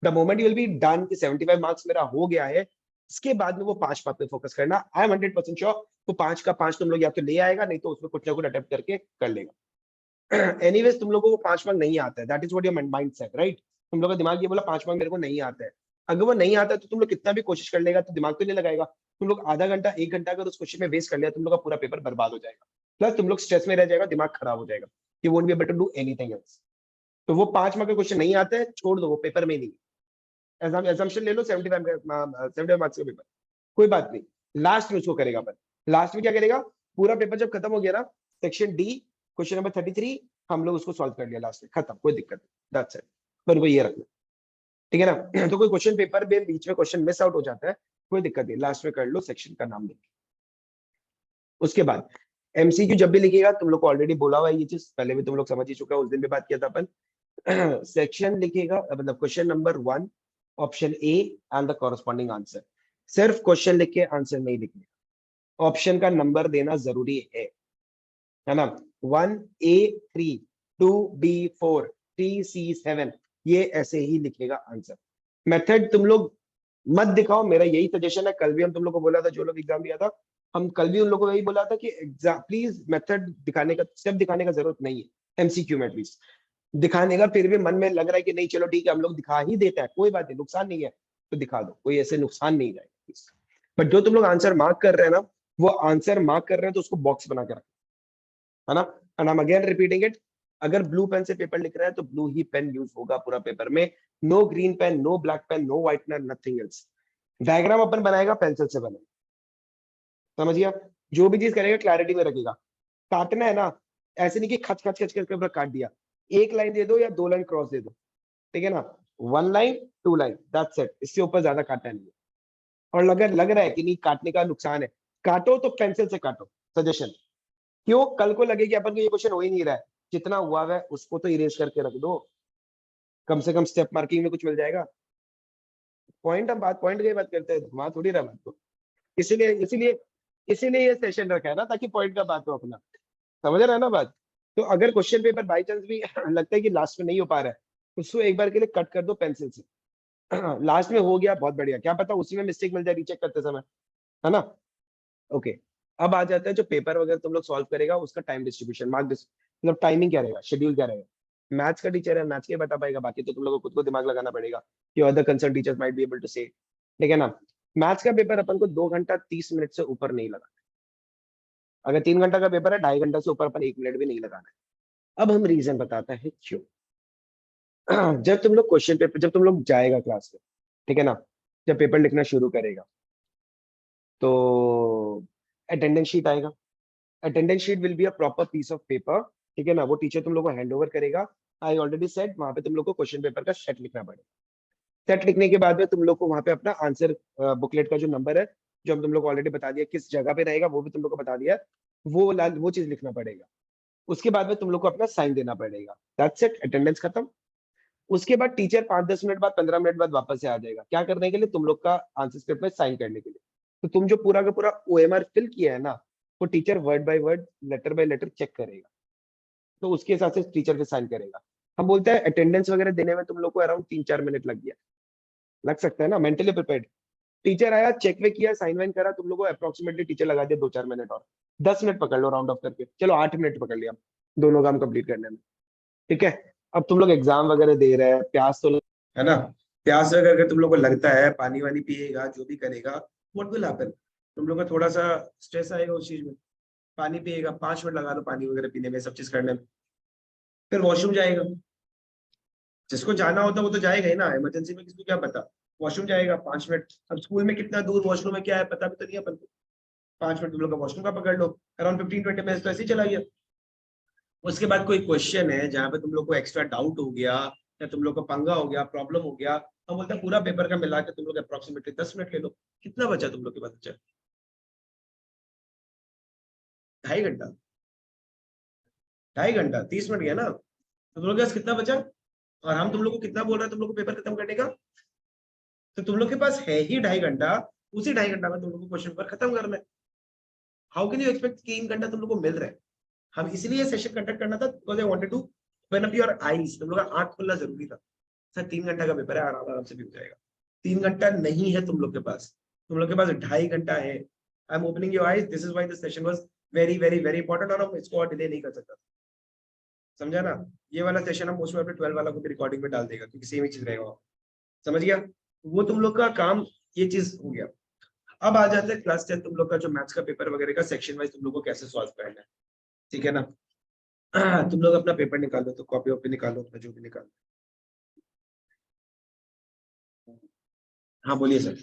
The moment you will be done कि 75 मार्क्स मेरा हो गया है, इसके बाद में वो 5 मार्क पे फोकस करना। आई एम 100% श्योर वो 5 का 5 तुम लोग या तो ले आएगा, नहीं तो उसमें कुछ ना कुछ अटेम्प्ट करके कर लेगा। एनीवेज तुम लोगों को वो 5 मार्क नहीं आता है, that is what your mind set, right. तुम लोग का दिमाग ये बोला 5 मार्क मेरे को नहीं आता है। अगर वो नहीं आता है तो तुम लोग कितना भी कोशिश कर लेगा तो दिमाग तो नहीं लगाएगा। तुम लोग आधा घंटा 1 घंटा अगर उस क्वेश्चन में वेस्ट कर लिया, तुम लोग का पूरा पेपर बर्बाद हो जाएगा, प्लस तुम लोग स्ट्रेस में रह जाएगा, दिमाग खराब हो जाएगा, you won't be able to do anything else. तो वो 5 मार्क के क्वेश्चन नहीं आते हैं, छोड़ दो, वो पेपर में नहीं। एजम्पशन ले लो 75 मार्क्स का पेपर, कोई बात नहीं, लास्ट में उसको करेगा। अपन लास्ट में क्या करेगा, पूरा पेपर जब खत्म हो गया ना, सेक्शन डी क्वेश्चन नंबर 33 हम लोग उसको सॉल्व कर लिया लास्ट में, खत्म, कोई दिक्कत नहीं, दैट्स इट। पर वो ये रखना, ठीक है ना। तो कोई क्वेश्चन पेपर में बीच में क्वेश्चन मिस आउट हो जाता है, कोई दिक्कत नहीं, लास्ट में कर लो सेक्शन का नाम लिख। उसके बाद एमसीक्यू जब भी लिखेगा, तुम लोग को ऑलरेडी बोला हुआ है ये चीज, पहले भी तुम लोग समझ ही चुका है, उस दिन भी बात किया था अपन। सेक्शन लिखेगा, मतलब question number 1 option A and the corresponding answer. सिर्फ क्वेश्चन लिख के आंसर नहीं लिखने, ऑप्शन का नंबर देना जरूरी है ना। 1A3, 2B4, 3C7, ये ऐसे ही लिखेगा आंसर। मेथड तुम लोग मत दिखाओ, मेरा यही सजेशन है। कल भी हम तुम लोग को बोला था, जो लोग एग्जाम दिया था, हम कल भी उन लोगों को यही बोला था कि एग्जाम प्लीज मेथड दिखाने का, स्टेप दिखाने का जरूरत नहीं है एमसीक्यू में एटलीस्ट दिखाने का। फिर भी मन में लग रहा है कि नहीं चलो ठीक है, हम लोग दिखा ही देते हैं, कोई बात नहीं, नुकसान नहीं है, तो दिखा दो, कोई ऐसे नुकसान नहीं जाएगा। बट जो तुम लोग आंसर मार्क कर रहे हैं ना, वो आंसर मार्क कर रहे हैं तो उसको बॉक्स बना के रखो, है ना। And I am again repeating it, अगर ब्लू पेन से पेपर लिख रहा है तो ब्लू ही पेन यूज होगा पूरा पेपर में, no green pen, no black pen, no whitener, nothing else. Diagram अपन बनाएगा पेंसिल से बने, समझिए। जो भी चीज करेगा क्लैरिटी में रखेगा। काटना है ना, ऐसे नहीं कि खच खच खच करके काट दिया, एक लाइन दे दो या 2 लाइन क्रॉस दे दो, ठीक है ना। 1 लाइन 2 लाइन, दैट्स इट, इससे ऊपर ज्यादा काटना नहीं है। और अगर लग रहा है कि नहीं काटने का नुकसान है, काटो तो पेंसिल से काटो, सजेशन। क्यों, कल को लगे कि अपन को ये क्वेश्चन हो ही नहीं रहा है, जितना हुआ है उसको तो इरेज करके रख दो, कम से कम स्टेप मार्किंग में कुछ मिल जाएगा। पॉइंट, हम बात पॉइंट की बात करते हैं, वहां थोड़ी रहा बात को। इसीलिए इसीलिए इसीलिए ये सेशन रखा है ना, ताकि पॉइंट का बात हो अपना, समझ रहा है ना बात। तो अगर क्वेश्चन पेपर बाई चांस भी लगता है कि लास्ट में नहीं हो पा रहा है, उसको एक बार के लिए कट कर दो पेंसिल से। लास्ट में हो गया बहुत बढ़िया, क्या पता उसी में मिस्टेक मिल जाए रीचेक करते समय, है ना? ओके, अब आ जाता है जो पेपर वगैरह तुम लोग सॉल्व करेगा उसका टाइम डिस्ट्रीब्यूशन, मतलब टाइमिंग क्या रहेगा, शेड्यूल क्या रहेगा। मैथ्स का टीचर है, मैथ्स के बता पाएगा, बाकी तो तुम लोग को खुद को दिमाग लगाना पड़ेगा, कि other concern teachers might be able to say, ठीक है ना? मैथ्स का पेपर अपन को 2 घंटा 30 मिनट से ऊपर नहीं लगाना। अगर 3 घंटा का पेपर है, 2.5 घंटा से ऊपर अपन 1 मिनट भी नहीं लगाना है। अब हम रीजन बताते हैं क्यों। जब तुम लोग क्वेश्चन पेपर, जब तुम लोग जाएगा क्लास में, ठीक है ना, जब पेपर लिखना शुरू करेगा तो अटेंडेंस शीट आएगा। Attendance sheet will be a proper piece of paper, ठीक है ना, वो टीचर तुम लोग को हैंड ओवर करेगा। आई ऑलरेडी सेड वहां पे तुम लोग को क्वेश्चन पेपर का सेट लिखना पड़ेगा। सेट लिखने के बाद में तुम लोग को वहां पे अपना आंसर बुकलेट का जो नंबर है, जो हम तुम लोग को ऑलरेडी बता दिया किस जगह पे रहेगा, वो भी तुम लोग को बता दिया है, वो चीज लिखना पड़ेगा। उसके बाद में तुम लोग को अपना साइन देना पड़ेगा। दैट्स इट, अटेंडेंस खत्म। उसके बाद टीचर 5-10 मिनट बाद, 15 मिनट बाद वापस से आ जाएगा, क्या करने के लिए, तुम लोग का आंसर स्क्रिप्ट में साइन करने के लिए। तो तुम जो पूरा का पूरा ओएमआर फिल किया है ना, वो teacher word by word, letter by letter check करेगा, तो उसके हिसाब से टीचर फिर साइन करेगा। हम बोलते हैं अटेंडेंस वगैरह देने में तुम लोग को अराउंड 3-4 मिनट लग गया, लग सकता है ना, मेंटली प्रिपेयर्ड। टीचर आया, चेक वे किया, साइन वाइन करा, तुम लोग को अप्रोक्सीमेटली टीचर लगा दिया 2-4 मिनट और, 10 मिनट पकड़ लो राउंड ऑफ करके, चलो 8 मिनट पकड़ लिया दोनों काम कंप्लीट करने में, ठीक है। अब तुम लोग एग्जाम वगैरह दे रहे हैं, प्यास तो, है ना, प्यास वगैरह अगर तुम लोग को लगता है, पानी वानी पिएगा, जो भी करेगा, व्हाट विल हैपन, तुम लोग को थोड़ा सा स्ट्रेस आएगा उस चीज में। पानी पिएगा, 5 मिनट लगा लो पानी वगैरह पीने में, सब चीज करने में। फिर वॉशरूम जाएगा, जिसको जाना होता है वो तो जाएगा ही ना, इमरजेंसी में किसको क्या पता। वॉशरूम जाएगा 5 मिनट, अब स्कूल में कितना दूर वॉशरूम है क्या है पता भी तो नहीं है अपन को। 5 मिनट तुम लोग का वॉशरूम का पकड़ लो, अराउंड 15-20 मिनट तो ऐसे ही चला गया। उसके बाद कोई क्वेश्चन है जहाँ पे तुम लोग को एक्स्ट्रा डाउट हो गया, या तुम लोग को पंगा हो गया, प्रॉब्लम हो गया, हम बोलते हैं पूरा पेपर का मिला के तुम लोग अप्रोक्सीमेटली 10 मिनट ले लो। कितना बचा तुम लोग के पास, बचा 2.5 घंटा। 2.5 घंटा 30 मिनट गया ना, तो तुम लोग के पास कितना बचा। और हम तुम लोग को कितना बोल रहे हैं तुम लोग को पेपर खत्म करने का, तो तुम लोग के पास है ही 2.5 घंटा। उसी 2.5 घंटा में तुम लोग को क्वेश्चन पेपर खत्म करना है। हाउ कैन यू एक्सपेक्ट 3 घंटा तुम लोग को मिल रहा है। हम इसलिए सेशन कंडक्ट करना था, because I wanted to open up your eyes, तुम लोग का आंख खुलना जरूरी था। सर 3 घंटा का पेपर है, आराम आराम से भी हो जाएगा। 3 घंटा नहीं है तुम लोग के पास, तुम लोग के पास 2.5 घंटा है। I am opening your eyes, this is why the session was very very very important, और हम इसको डिले नहीं कर सकता। समझा ना? ये वाला सेशन हम उसमें अपने 12 वाला को भी रिकॉर्डिंग में डाल देगा, क्योंकि सेम ही चीज रहेगा वहाँ। समझ गया? वो तुम लोग का काम, ये चीज हो गया। अब आ जाते हैं क्लास 10 तुम लोग का जो मैथ्स का पेपर वगैरह का सेक्शन वाइज तुम लोग को कैसे सॉल्व करना है, ठीक है ना? तुम लोग अपना पेपर निकालो, तो कॉपी वॉपी निकालो अपना, जो भी निकालो। हाँ बोलिए सर।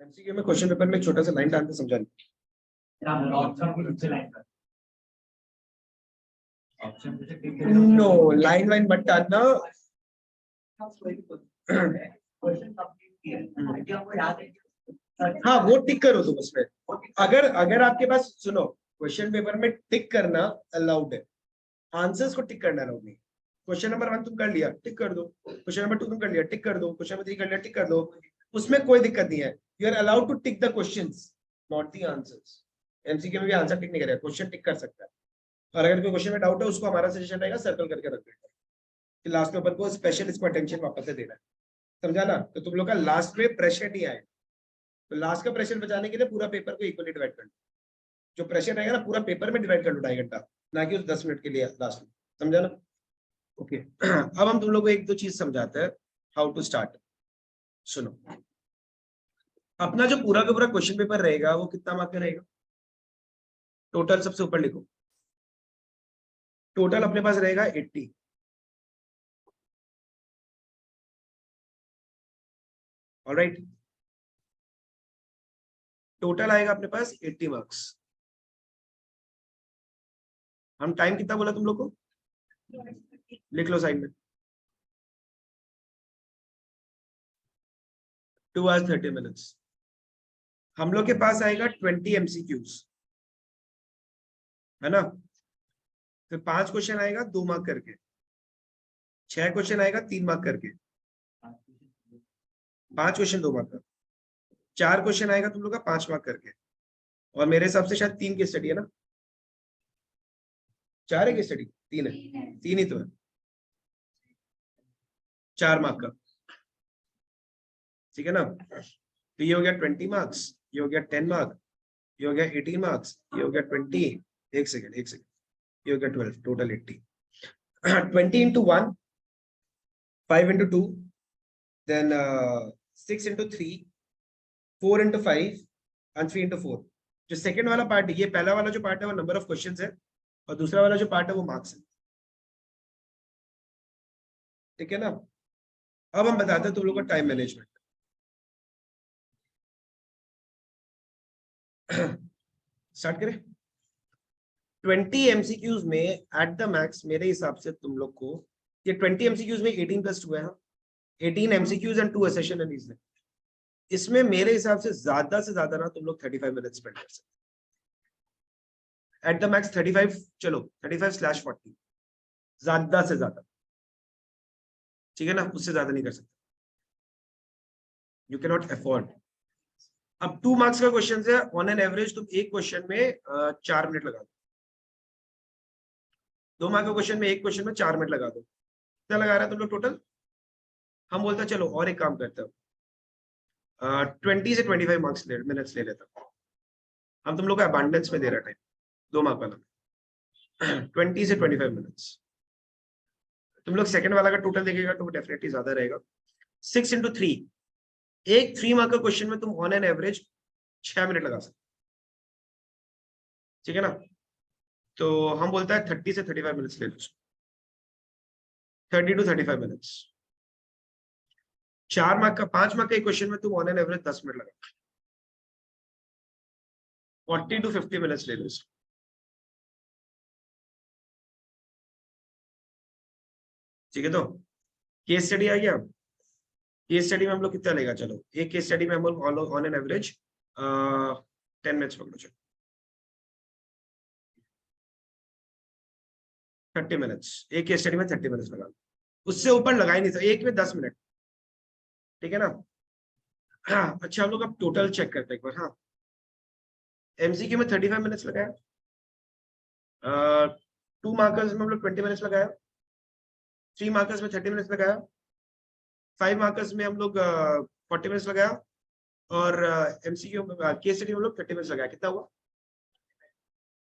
एमसीक्यू में क्वेश्चन पेपर में एक छोटा सा लाइन डालते समझा नो, लाइन वाइन मत डालना। हाँ वो टिक करो तुम उसमें। अगर अगर आपके पास, सुनो, क्वेश्चन पेपर में टिक करना अलाउड है, आंसर्स को टिक करना अलाउड नहीं। क्वेश्चन नंबर 1 तुम कर लिया, टिक कर दो। क्वेश्चन नंबर 2 तुम कर लिया, टिक कर दो। क्वेश्चन नंबर 3 कर लिया, टिक कर दो। उसमें कोई दिक्कत नहीं है। You are allowed to tick the questions, not the answers. MCQ में भी आंसर टिक नहीं करेगा, क्वेश्चन टिक कर सकता है। और अगर कोई क्वेश्चन में डाउट है, उसको हमारा सजेशन रहेगा सर्कल करके रख देगा, कि लास्ट में अपन को स्पेशल इसको अटेंशन वापस से देना है। समझा ना? तो तुम लोग का लास्ट में प्रेशर नहीं आए, तो लास्ट का प्रेशर बचाने के लिए पूरा पेपर को इक्वली डिवाइड कर लो। जो प्रेशर रहेगा ना पूरा पेपर में डिवाइड कर लो 2.5 घंटा, ना कि उस 10 मिनट के लिए लास्ट में। समझा ना? ओके। अब हम तुम लोग को एक दो चीज समझाते हैं, हाउ टू स्टार्ट। सुनो, अपना जो पूरा का पूरा क्वेश्चन पेपर रहेगा वो कितना मार्क का रहेगा टोटल, सबसे ऊपर लिखो। टोटल अपने पास रहेगा 80। ऑलराइट, टोटल आएगा अपने पास 80 मार्क्स। हम टाइम कितना बोला तुम लोग को, लिख लो साइड में, 2 hours 30 minutes। हम लोग के पास आएगा 20 MCQs, है ना? फिर 5 क्वेश्चन आएगा 2 मार्क करके, 6 क्वेश्चन आएगा 3 मार्क करके, 5 क्वेश्चन 2 मार्क का, 4 क्वेश्चन आएगा तुम लोग का 5 मार्क करके, और मेरे हिसाब से शायद 3 की स्टडी है ना, 4 है की स्टडी, 3 है, 3 ही तो है। 4 मार्क का, ठीक है ना। तो ये हो गया 20 मार्क्स, ये हो गया 10 मार्क, ये हो गया 18 मार्क्स, ये हो गया 20, एक सेकेंड, ये हो गया 12, total 80। 20 into 1, 5 into 2, then 6 into 3, 4 into 5 and 3 into 4। जो सेकंड वाला पार्ट है, ये पहला वाला जो पार्ट है वो नंबर ऑफ क्वेश्चंस है, और दूसरा वाला जो पार्ट है वो मार्क्स है, ठीक है ना। अब हम बताते हैं तुम लोग का टाइम मैनेजमेंट। स्टार्ट करें। 20 एमसीक्यूज में एट द मैक्स मेरे हिसाब से तुम लोग को, ये 20 एमसीक्यूज में 18 प्लस 2 है, 18 एमसीक्यूज एंड 2 असेशन एंड रीजनिंग। इसमें मेरे हिसाब से ज्यादा ना तुम लोग 35 मिनट स्पेंड कर सकते, एट द मैक्स 35, चलो 35/40, ज्यादा से ज्यादा, ठीक है ना, उससे ज्यादा नहीं कर सकते, यू कैन नॉट अफोर्ड। अब 2 मार्क्स का क्वेश्चन है, ऑन एन एवरेज तुम एक क्वेश्चन में 4 मिनट लगा दो, 2 मार्क का क्वेश्चन में एक क्वेश्चन में 4 मिनट लगा दो, कितना लगा रहा है तुम लोग टोटल। हम बोलते हैं चलो और एक काम करते हैं, 20 से 25 मार्क्स मिनट्स ले लेता हूं, हम तुम लोग को अबंडेंस में दे रहा टाइम, 2 मार्क वाला 20 से 25 मिनट्स। तुम लोग सेकंड वाला का टोटल देखेगा तो डेफिनेटली ज्यादा रहेगा। 6 into 3, एक 3 मार्क का क्वेश्चन में तुम ऑन एन एवरेज 6 मिनट लगा सकते, ठीक है ना। तो हम बोलता है 30 से 35 मिनट्स ले लो, 30 to 35 मिनट्स। 4 मार्क का, 5 मार्क का एक क्वेश्चन में तुम ऑन एन एवरेज 10 मिनट लगा, 40 to 50 मिनट्स ले लो इसको, ठीक है। तो केस स्टडी आ गया। केस स्टडी में हम लोग कितना लेगा, चलो एक केस स्टडी में हम लोग ऑन एन एवरेज 10 मिनट्स पकड़ो, चलो 30 मिनट्स, एक केस स्टडी में 30 मिनट्स लगा, उससे ऊपर लगा ही नहीं था, एक में 10 मिनट, ठीक है ना। हाँ अच्छा, हम लोग अब टोटल चेक करते हैं एक बार। हाँ, एमसीक्यू में 35 मिनट्स लगाया, 2 मार्कर्स में हम लोग 20 मिनट्स लगाया, 3 मार्कर्स में 30 मिनट्स लगाया, 5 मार्कर्स में हम लोग 40 मिनट्स लगाया, और एमसीक्यू में केस स्टडी में हम लोग 30 मिनट्स लगाया। कितना हुआ,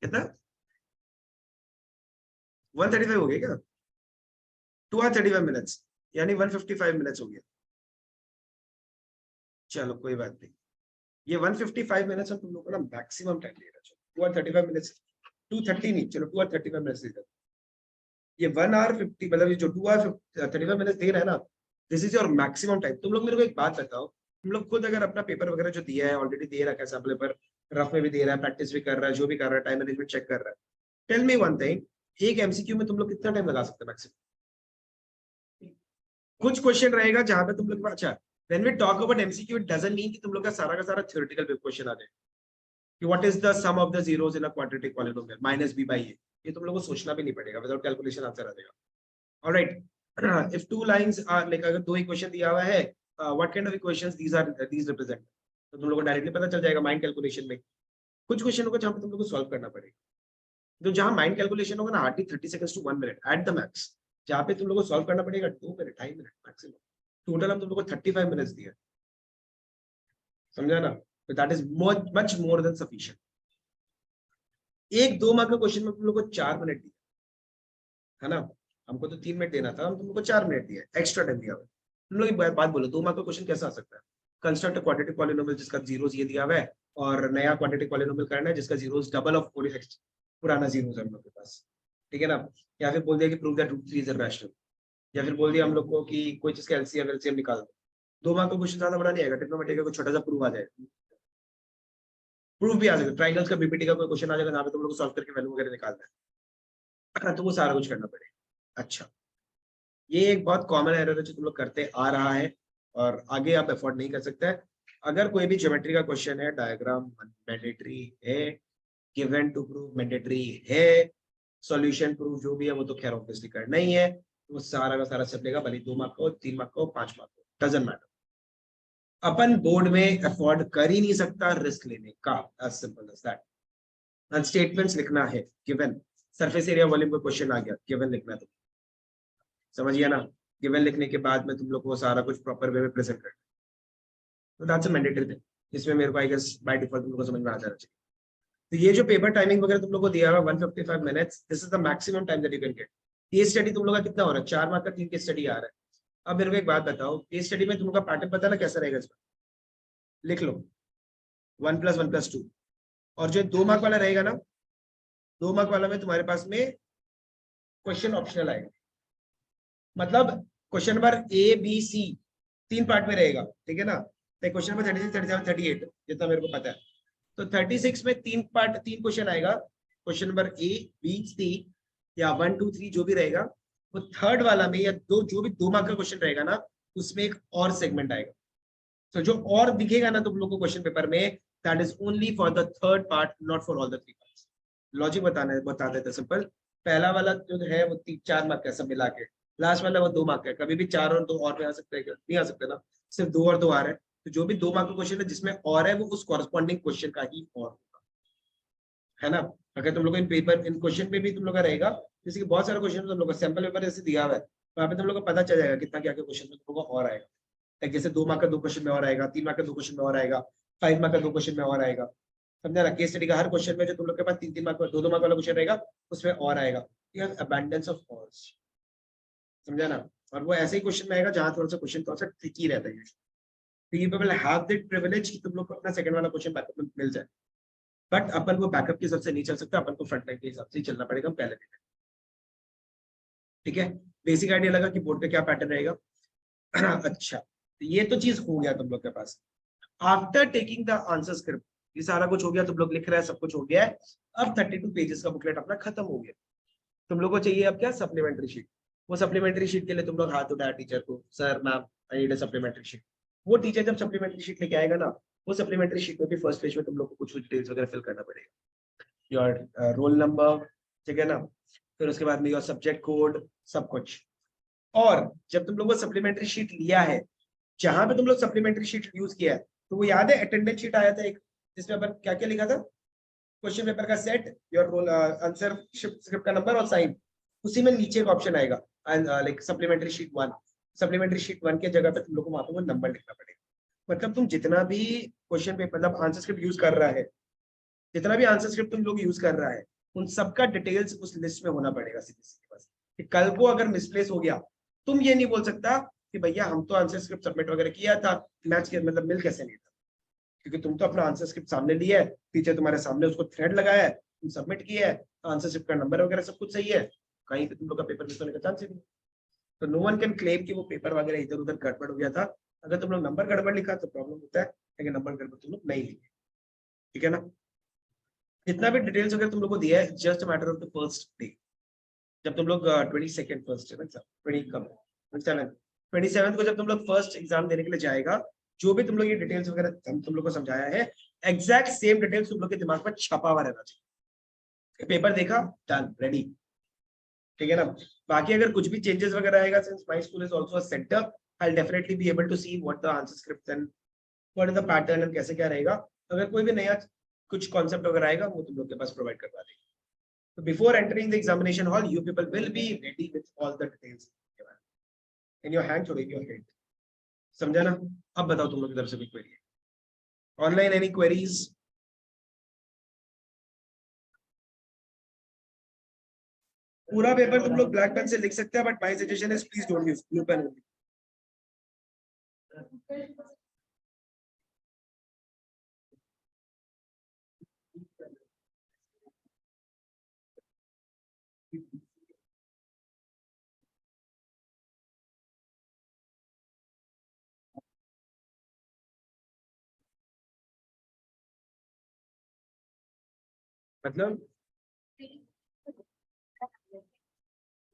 कितना 135 हो गया क्या, 2 hours 35 मिनट्स, यानी 155 मिनट्स हो गया। चलो कोई बात नहीं, ये 155 मिनट्स हम तुम लोग को ना मैक्सिमम टाइम ले रहा है, 2 hours 35 मिनट्स, 230 नहीं, चलो 2 hours 35 मिनट्स दे दो। ये 1 hour 50, मतलब ये जो 2 hours 35 मिनट्स दे रहा है ना, this is your maximum time. तुम लोग मेरे को एक बात बताओ, तुम लोग खुद अगर अपना पेपर वगैरह जो दिया है, ऑलरेडी दे रखा है सब पेपर, रफ में भी दे रहा है, प्रैक्टिस भी कर रहा है, जो भी कर रहा है, टाइम मैनेजमेंट चेक कर रहा है, टेल मी वन थिंग, एक एमसीक्यू में तुम लोग कितना टाइम लगा सकते हैं मैक्सिमम। कुछ क्वेश्चन रहेगा जहां पे तुम लोग, अच्छा when we talk about MCQ it doesn't mean कि तुम लोग का सारा थ्योरेटिकल क्वेश्चन आ जाए कि what is the sum of the zeros in a quadratic polynomial minus b by a, ये तुम लोग को सोचना भी नहीं पड़ेगा, विदाउट कैलकुलेशन आंसर आ जाएगा। Alright, if two lines are like, अगर दो इक्वेशन दिया हुआ है, what kind of equations these represent, तो तुम लोग को डायरेक्टली पता चल जाएगा माइंड कैलकुलेशन में। कुछ क्वेश्चन होगा जहां पे तुम लोग को सॉल्व करना पड़ेगा, तो जहां माइंड कैलकुलेशन होगा ना hardly 30 seconds to 1 minute at the max, जहां पे तुम लोग को सॉल्व करना पड़ेगा 2 मिनट 2.5 मिनट मैक्सिमम। टोटल हम तुम लोग को 35 मिनट्स दिया, समझा ना, तो that is much more than sufficient. एक 2 मार्क का क्वेश्चन में तुम लोग को 4 मिनट दिया है ना, हमको तो 3 मिनट देना था, हम तुम लोग को 4 मिनट दिया, एक्स्ट्रा टाइम दिया हुआ है। तुम लोग एक बात बोलो, 2 मार्क का क्वेश्चन कैसा आ सकता है, कंस्ट्रक्ट अ क्वाड्रेटिक पॉलिनोमियल जिसका जीरोस ये दिया हुआ है, और नया क्वाड्रेटिक पॉलिनोमियल करना है जिसका जीरोस डबल ऑफ पुराना जीरोस है हम लोग के पास, ठीक है ना। या फिर बोल दिया कि prove that root 3 is rational, या फिर बोल दिया हम लोग को कि कोई चीज का एलसीएम निकाल दो। 2 मार्क का क्वेश्चन ज्यादा बड़ा नहीं आएगा, ट्रिग्नोमेट्री का कोई छोटा सा प्रूफ आ जाएगा, प्रूफ भी आ जाएगा, ट्राइंगल्स का बीपीटी का कोई क्वेश्चन आ जाएगा जहाँ पे तुम लोग को सॉल्व करके वैल्यू वगैरह निकालना है, तो वो सारा कुछ करना पड़ेगा। अच्छा, ये एक बहुत कॉमन एरर है जो तुम लोग करते आ रहा है और आगे आप एफोर्ड नहीं कर सकते। अगर कोई भी ज्योमेट्री का क्वेश्चन है, डायग्राम मैंडेटरी है, गिवन टू प्रूव मैंडेटरी है, सॉल्यूशन प्रूफ जो भी है वो तो खैर ऑब्वियसली करना ही है, वो सारा का सारा सब लेगा, भले 2 मार्क का हो, 3 मार्क का हो, 5 मार्क का, डजंट मैटर। अपन बोर्ड में अफोर्ड कर ही नहीं सकता रिस्क लेने का, as simple as that. Statements लिखना है, गिवन सरफेस एरिया वॉल्यूम का क्वेश्चन आ गया, गिवन लिखना है, तो समझिए ना, गिवन लिखने के बाद में तुम लोग को सारा कुछ प्रॉपर वे में प्रेजेंट करना, तो दैट्स अ मैंडेटरी थिंग, जिसमें मेरे को आई गेस बाय डिफॉल्ट तुम लोग को समझ में आ जाना चाहिए। तो ये जो पेपर टाइमिंग वगैरह तुम लोग को दिया हुआ 155 minutes, this is the maximum time that you can get. Case study तुम लोग का कितना हो रहा है, 4 मार्क का 3 केस स्टडी आ रहा है। अब मेरे को एक बात बताओ, केस स्टडी में तुम लोग का पैटर्न पता ना कैसा रहेगा, इसमें लिख लो 1+1+2, और जो 2 मार्क वाला रहेगा ना, 2 मार्क वाला में तुम्हारे पास में क्वेश्चन ऑप्शनल आएगा, मतलब question number A B C 3 part में रहेगा, ठीक है ना। तो क्वेश्चन नंबर 36, 37, 38 जितना मेरे को पता है, तो 36 में 3 पार्ट 3 क्वेश्चन आएगा, question number A B C या 1 2 3 जो भी रहेगा, वो थर्ड वाला में या दो जो भी 2 मार्क का क्वेश्चन रहेगा ना, उसमें एक और सेगमेंट आएगा। तो जो और दिखेगा ना तुम लोग को क्वेश्चन पेपर में, that is only for the third part, not for all the 3 parts. Logic बता देते सिंपल। पहला वाला जो है वो 4 मार्क का सब मिला के, लास्ट वाला वो 2 मार्क का, कभी भी 4 और 2 और में आ सकते हैं, नहीं आ सकते ना, सिर्फ 2 और 2 आ रहे हैं। तो जो भी 2 मार्क का क्वेश्चन है जिसमें और है, वो उस कॉरेस्पॉन्डिंग क्वेश्चन का ही और होगा, है ना। अगर तुम लोग इन पेपर इन क्वेश्चन पे भी तुम लोग का रहेगा, जैसे कि बहुत सारे क्वेश्चन तुम लोग का सैंपल पेपर जैसे दिया हुआ है, वहाँ पे तुम लोग को पता चल जाएगा कितना क्या क्या क्वेश्चन में तुम लोग को और आएगा। जैसे 2 मार्क का 2 क्वेश्चन में और आएगा, 3 मार्क का 2 क्वेश्चन में और आएगा, 5 मार्क का 2 क्वेश्चन में और आएगा, समझा ना। केस स्टडी का हर क्वेश्चन में जो तुम लोग के पास 3-3 मार्क 2-2 मार्क वाला क्वेश्चन रहेगा, उसमें और आएगा। यू हैव अबंडेंस ऑफ ऑर्स, समझा ना। और वो ऐसे ही क्वेश्चन में आएगा जहां थोड़ा सा ट्रिकी रहता है। तो you will have that privilege कि तुम लोग को अपना सेकंड वाला क्वेश्चन बैकअप में मिल जाए, बट अपन वो बैकअप के हिसाब से नहीं चल सकता, अपन को फ्रंट लाइन के हिसाब से ही चलना पड़ेगा पहले दिन। ठीक है, बेसिक आइडिया लगा कि बोर्ड पे क्या पैटर्न रहेगा। अच्छा, तो ये तो चीज हो गया तुम लोग के पास। After taking the answer script, ये सारा कुछ हो गया, तुम लोग लिख रहे हैं, सब कुछ हो गया है। अब 32 पेजेस का बुकलेट अपना खत्म हो गया। तुम लोग को चाहिए अब क्या, सप्लीमेंट्री शीट। वो सप्लीमेंट्री शीट के लिए तुम लोग हाथ उठाया टीचर को, sir ma'am I need a supplementary sheet. वो टीचर जब सप्लीमेंट्री शीट लेके आएगा ना, वो सप्लीमेंट्री शीट में भी फर्स्ट पेज में तुम लोग को कुछ डिटेल्स वगैरह फिल करना पड़ेगा, योर रोल नंबर, ठीक है ना, फिर उसके बाद में योर सब्जेक्ट कोड, सब कुछ। और जब तुम लोग वो सप्लीमेंट्री शीट लिया है, जहां पे तुम लोग सप्लीमेंट्री शीट यूज किया है, तो वो याद है अटेंडेंस शीट आया था एक, जिसमें अपन क्या क्या लिखा था, क्वेश्चन पेपर का set, your roll, answer script का नंबर और साइन। उसी में नीचे एक ऑप्शन आएगा like supplementary sheet 1। Supplementary sheet 1 के जगह पे तुम लोग को वहां पे वो नंबर लिखना पड़ेगा। मतलब तुम जितना भी क्वेश्चन पेपर मतलब आंसर स्क्रिप्ट यूज कर रहा है, जितना भी आंसर स्क्रिप्ट तुम लोग यूज कर रहा है, उन सबका डिटेल्स उस लिस्ट में होना पड़ेगा सीधे के पास, कि कल को अगर मिसप्लेस हो गया, तुम ये नहीं बोल सकता कि भैया हम तो आंसर स्क्रिप्ट सबमिट वगैरह किया था, मैच के मतलब मिल कैसे नहीं था, क्योंकि तुम तो अपना आंसर स्क्रिप्ट सामने लिया है, टीचर तुम्हारे सामने उसको थ्रेड लगाया है, तुम सबमिट किया है, आंसर स्क्रिप्ट का नंबर वगैरह सब कुछ सही है, कहीं पे तुम लोग का पेपर मिस होने का चांस ही नहीं। तो नो वन कैन क्लेम कि वो पेपर वगैरह इधर उधर गड़बड़ हो गया था। अगर तुम लोग नंबर गड़बड़ लिखा तो प्रॉब्लम होता है, लेकिन नंबर गड़बड़ तुम लोग नहीं लिखे, ठीक है ना। जितना भी डिटेल्स वगैरह तुम लोग को दिया है, just matter of the first day, जब तुम लोग 22 फर्स्ट है ना, 27 को जब तुम लोग फर्स्ट एग्जाम देने के लिए जाएगा, जो भी तुम लोग ये डिटेल्स वगैरह तुम लोग को समझाया है, एग्जैक्ट सेम डिटेल्स तुम लोग के दिमाग में छपा हुआ रहना चाहिए। पेपर देखा, डन, रेडी, ठीक है ना। बाकी अगर कुछ भी चेंजेस वगैरह आएगा, since my school is also a centre, I will definitely be able to see what the answer script and what is the pattern and कैसे क्या रहेगा। अगर कोई भी नया कुछ कॉन्सेप्ट वगैरह आएगा, वो तुम लोग के पास प्रोवाइड करवा देंगे। So before entering the examination hall, you people will be ready with all the details in your hand, in your head. समझा ना। अब बताओ तुम लोग की तरफ से कोई क्वेरी है, ऑनलाइन एनी क्वेरीज? पूरा पेपर तुम लोग ब्लैक पेन से लिख सकते हैं, but my suggestion is please don't use blue pen only. मतलब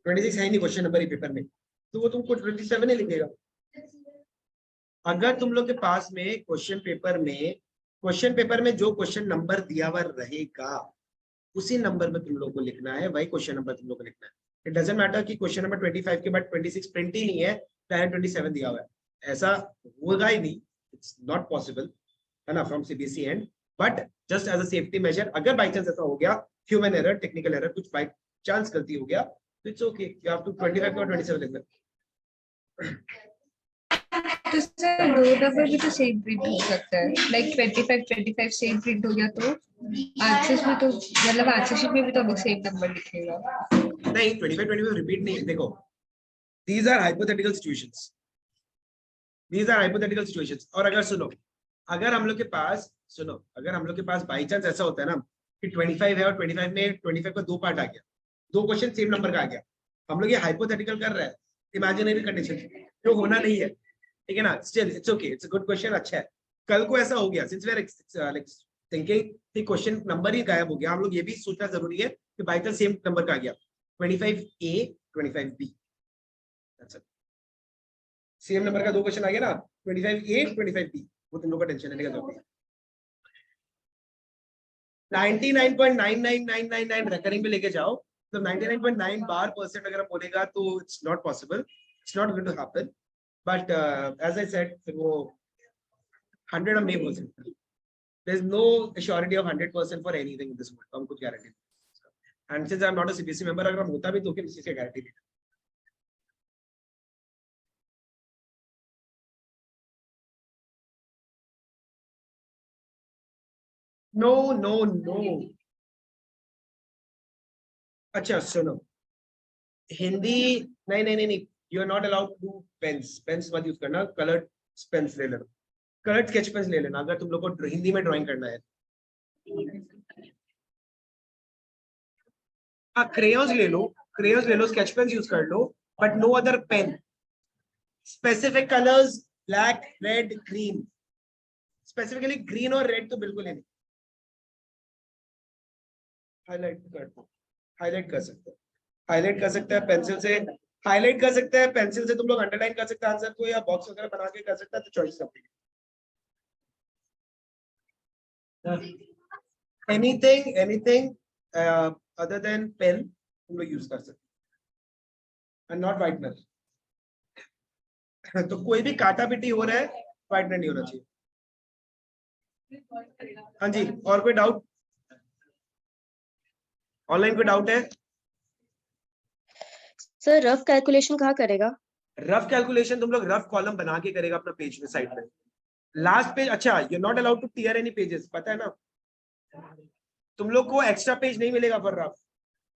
26 है नहीं क्वेश्चन नंबर ही पेपर में, तो वो तुमको 27 ही लिखेगा। अगर तुम लोग के पास में क्वेश्चन पेपर में जो क्वेश्चन नंबर दिया हुआ रहेगा, उसी नंबर में तुम लोग को लिखना है, वही क्वेश्चन नंबर तुम लोग को लिखना है। इट डजंट मैटर कि क्वेश्चन नंबर 25 के बाद 26 प्रिंट ही नहीं है, डायरेक्ट 27 दिया हुआ है, ऐसा होगा ही नहीं, इट्स नॉट पॉसिबल, है ना, from CBSE end. But just as a safety measure, अगर बाई चांस ऐसा हो गया, ह्यूमन एरर, टेक्निकल एरर, कुछ बाई चांस गलती हो गया, तो it's okay, you have to 25 और 27 लिखना। तो सर दो दफा भी तो सेम प्रिंट हो सकता है, लाइक 25 सेम प्रिंट हो गया तो आंसर्स में तो मतलब आंसर शीट में भी तो अलग सेम नंबर लिखेगा। नहीं 25 रिपीट नहीं है। देखो these are hypothetical situations, these are hypothetical situations। और अगर सुनो, अगर हम लोग के पास बाई चांस ऐसा होता है ना कि 25 है और 25 में 25 का दो पार्ट आ गया, दो क्वेश्चन सेम नंबर का आ गया, हम लोग ये हाइपोथेटिकल कर रहे हैं, इमेजिनरी कंडीशन जो होना नहीं है, ठीक है ना, still it's okay, it's a good question, अच्छा है। कल को ऐसा हो गया, सिंस वी आर थिंकिंग कि क्वेश्चन नंबर ही गायब हो गया, हम लोग ये भी सोचना जरूरी है कि बाई चांस सेम नंबर का आ गया, 25A 25B, सेम नंबर का दो क्वेश्चन आ गया ना, 25A 25B, वो तुम लोग का टेंशन लेने का जरूरत नहीं। 99.99999 रेकरिंग में लेके जाओ, तो 99.9 बार परसेंट अगर बोलेगा तो it's not possible, it's not going to happen, but as I said फिर वो 100 हम नहीं बोल सकते, there is no assurity of 100% for anything in this world, हम कुछ गारंटी नहीं। And since I am not a CBSE member, अगर हम होता भी तो किस चीज की गारंटी नहीं। नो नो नो, अच्छा सुनो, हिंदी नहीं नहीं नहीं नहीं, you are not allowed to do pens, pens मत यूज करना, कलर्ड पेन्स ले लेना, कलर्ड स्केच पेन्स ले लेना अगर तुम लोग को हिंदी में ड्राइंग करना है। हाँ क्रेयॉन्स ले लो, स्केच पेन्स यूज कर लो, but no other pen, specific colours black red green, specifically green और रेड तो बिल्कुल ही नहीं। हाईलाइट कर सकते हैं, हाईलाइट कर सकते हैं पेंसिल से, हाईलाइट कर सकते हैं पेंसिल से, तुम लोग अंडरलाइन कर सकते हैं आंसर को, या बॉक्स वगैरह बना के कर सकते हैं, तो चॉइस अपनी। एनीथिंग अदर देन पेन तुम लोग यूज कर सकते हैं, एंड नॉट व्हाइटनर। तो कोई भी काटा पिटी हो रहा है, व्हाइटनर नहीं होना चाहिए। हाँ जी, और कोई डाउट? ऑनलाइन कोई डाउट है? सर रफ कैलकुलेशन कहाँ करेगा? रफ कैलकुलेशन तुम लोग रफ कॉलम बना के करेगा अपना पेज में, साइड में लास्ट पेज। अच्छा, you not allowed to tear any pages, पता है ना, तुम लोग को एक्स्ट्रा पेज नहीं मिलेगा फॉर रफ,